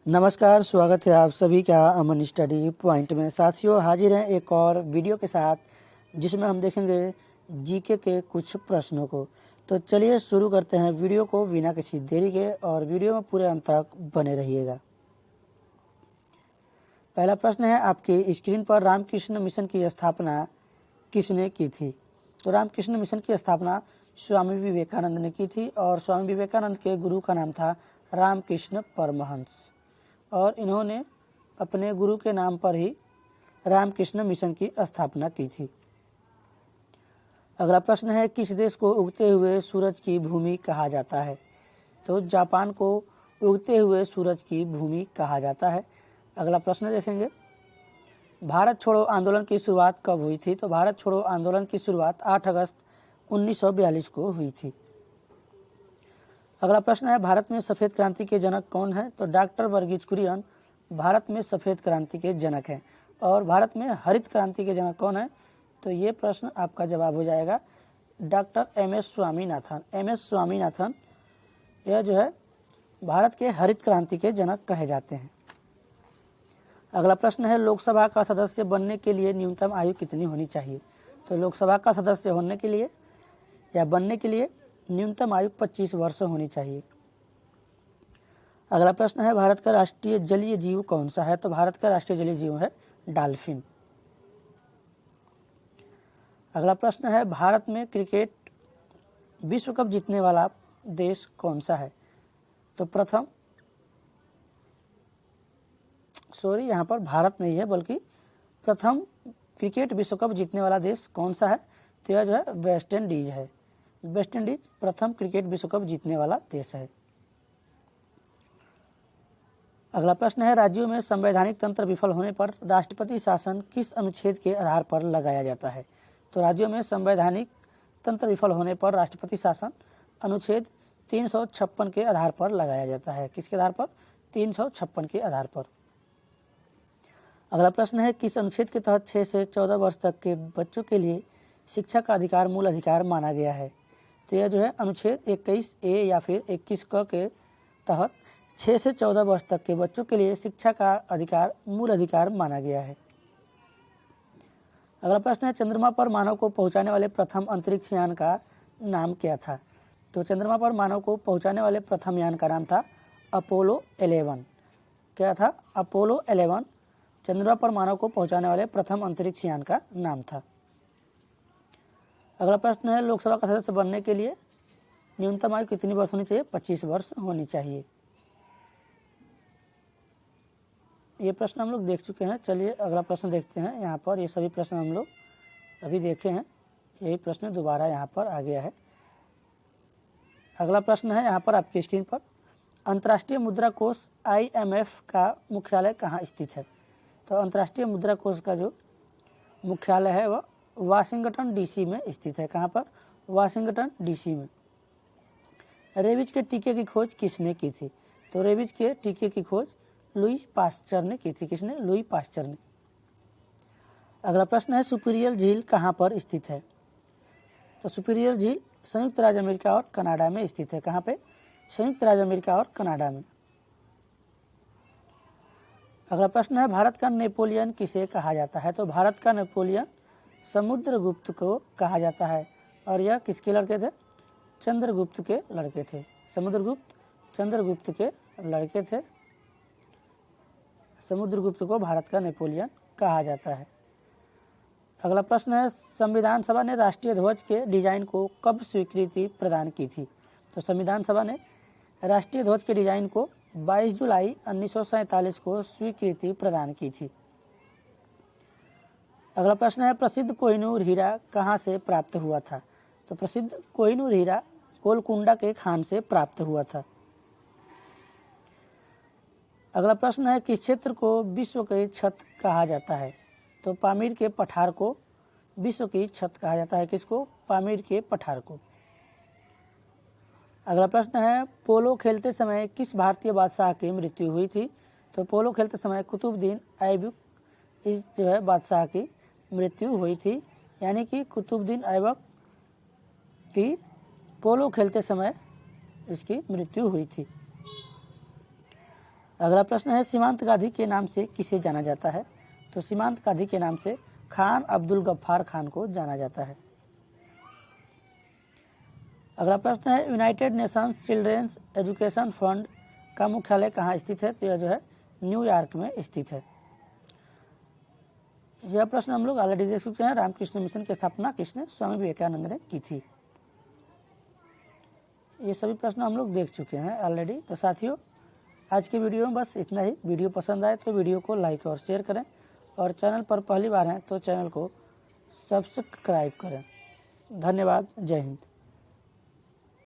नमस्कार, स्वागत है आप सभी का अमन स्टडी पॉइंट में। साथियों, हाजिर हैं एक और वीडियो के साथ जिसमें हम देखेंगे जीके के कुछ प्रश्नों को। तो चलिए शुरू करते हैं वीडियो को बिना किसी देरी के, और वीडियो में पूरे अंत तक बने रहिएगा। पहला प्रश्न है आपकी स्क्रीन पर, रामकृष्ण मिशन की स्थापना किसने की थी? तो रामकृष्ण मिशन की स्थापना स्वामी विवेकानंद ने की थी, और स्वामी विवेकानंद के गुरु का नाम था रामकृष्ण परमहंस, और इन्होंने अपने गुरु के नाम पर ही रामकृष्ण मिशन की स्थापना की थी। अगला प्रश्न है, किस देश को उगते हुए सूरज की भूमि कहा जाता है? तो जापान को उगते हुए सूरज की भूमि कहा जाता है। अगला प्रश्न देखेंगे, भारत छोड़ो आंदोलन की शुरुआत कब हुई थी? तो भारत छोड़ो आंदोलन की शुरुआत 8 अगस्त 1942 को हुई थी। अगला प्रश्न है, भारत में सफ़ेद क्रांति के जनक कौन है? तो डॉक्टर वर्गीज कुरियन भारत में सफ़ेद क्रांति के जनक हैं। और भारत में हरित क्रांति के जनक कौन है? तो ये प्रश्न आपका जवाब हो जाएगा doctor M S. Swaminathan. M S. Swaminathan यह जो है भारत के हरित क्रांति के जनक कहे जाते हैं। अगला प्रश्न है, लोकसभा का सदस्य बनने के लिए न्यूनतम आयु कितनी होनी चाहिए? तो लोकसभा का सदस्य होने के लिए या बनने के लिए न्यूनतम आयु 25 वर्ष होनी चाहिए। अगला प्रश्न है, भारत का राष्ट्रीय जलीय जीव कौन सा है? तो भारत का राष्ट्रीय जलीय जीव है डॉल्फिन। अगला प्रश्न है, भारत में क्रिकेट विश्व कप जीतने वाला देश कौन सा है? तो यहाँ पर भारत नहीं है, बल्कि प्रथम क्रिकेट विश्व कप जीतने वाला देश कौन सा है? तो यह जो है वेस्ट इंडीज है। वेस्ट इंडीज प्रथम क्रिकेट विश्व कप जीतने वाला देश है। अगला प्रश्न है, राज्यों में संवैधानिक तंत्र विफल होने पर राष्ट्रपति शासन किस अनुच्छेद के आधार पर लगाया जाता है? तो राज्यों में संवैधानिक तंत्र विफल होने पर राष्ट्रपति शासन अनुच्छेद 356 के आधार पर लगाया जाता है। किसके आधार पर? 356 के आधार पर। अगला प्रश्न है, किस अनुच्छेद के तहत 6 से 14 वर्ष तक के बच्चों के लिए शिक्षा का अधिकार मूल अधिकार माना गया है? तो यह जो है अनुच्छेद 21A या फिर 21क के तहत 6 से 14 वर्ष तक के बच्चों के लिए शिक्षा का अधिकार मूल अधिकार माना गया है। अगला प्रश्न है, चंद्रमा पर मानव को पहुंचाने वाले प्रथम अंतरिक्ष यान का नाम क्या था? तो चंद्रमा पर मानव को पहुंचाने वाले प्रथम यान का नाम था अपोलो 11। क्या था? अपोलो 11 चंद्रमा पर मानव को पहुंचाने वाले प्रथम अंतरिक्ष यान का नाम था। अगला प्रश्न है, लोकसभा का सदस्य बनने के लिए न्यूनतम आयु कितनी वर्ष होनी चाहिए? 25 वर्ष होनी चाहिए। ये प्रश्न हम लोग देख चुके हैं। चलिए अगला प्रश्न देखते हैं। यहाँ पर ये सभी प्रश्न हम लोग अभी देखे हैं, यही प्रश्न दोबारा यहाँ पर आ गया है। अगला प्रश्न है यहाँ पर आपकी स्क्रीन पर, अंतर्राष्ट्रीय मुद्रा कोष IMF का मुख्यालय कहाँ स्थित है? तो अंतर्राष्ट्रीय मुद्रा कोष का जो मुख्यालय है वह वाशिंगटन DC में स्थित है। कहाँ पर? वाशिंगटन DC में। रेबीज के टीके की खोज किसने की थी? तो रेबीज के टीके की खोज लुई पास्चर ने की थी। किसने? लुई पास्चर ने। अगला प्रश्न है, सुपीरियर झील कहाँ पर स्थित है? तो सुपीरियर झील संयुक्त राज्य अमेरिका और कनाडा में स्थित है। कहाँ पे? संयुक्त राज्य अमेरिका और कनाडा में। अगला प्रश्न है, भारत का नेपोलियन किसे कहा जाता है? तो भारत का नेपोलियन समुद्रगुप्त को कहा जाता है। और यह किसके लड़के थे? चंद्रगुप्त के लड़के थे। समुद्रगुप्त चंद्रगुप्त के लड़के थे। समुद्रगुप्त को भारत का नेपोलियन कहा जाता है। अगला प्रश्न है, संविधान सभा ने राष्ट्रीय ध्वज के डिजाइन को कब स्वीकृति प्रदान की थी? तो संविधान सभा ने राष्ट्रीय ध्वज के डिजाइन को 22 जुलाई 1947 को स्वीकृति प्रदान की थी। अगला प्रश्न है, प्रसिद्ध कोहिनूर हीरा कहाँ से प्राप्त हुआ था? तो प्रसिद्ध कोहिनूर हीरा गोलकुंडा के खान से प्राप्त हुआ था। अगला प्रश्न है, किस क्षेत्र को विश्व की छत कहा जाता है? तो पामीर के पठार को विश्व की छत कहा जाता है। किसको? पामीर के पठार को। अगला प्रश्न है, पोलो खेलते समय किस भारतीय बादशाह की मृत्यु हुई थी? तो पोलो खेलते समय कुतुबुद्दीन ऐबक इस जो है बादशाह की मृत्यु हुई थी। यानी कि कुतुबुद्दीन ऐबक की पोलो खेलते समय इसकी मृत्यु हुई थी। अगला प्रश्न है सीमांत गांधी के नाम से किसे जाना जाता है? तो सीमांत गांधी के नाम से खान अब्दुल गफ्फार खान को जाना जाता है। अगला प्रश्न है United Nations Children's Education Fund का मुख्यालय कहाँ स्थित है? तो यह जो है न्यूयॉर्क में स्थित है। यह प्रश्न हम लोग ऑलरेडी देख चुके हैं। रामकृष्ण मिशन की स्थापना किसने? स्वामी विवेकानंद ने की थी। ये सभी प्रश्न हम लोग देख चुके हैं ऑलरेडी। तो साथियों आज के वीडियो में बस इतना ही। वीडियो पसंद आए तो वीडियो को लाइक और शेयर करें और चैनल पर पहली बार हैं तो चैनल को सब्सक्राइब करें। धन्यवाद। जय हिंद।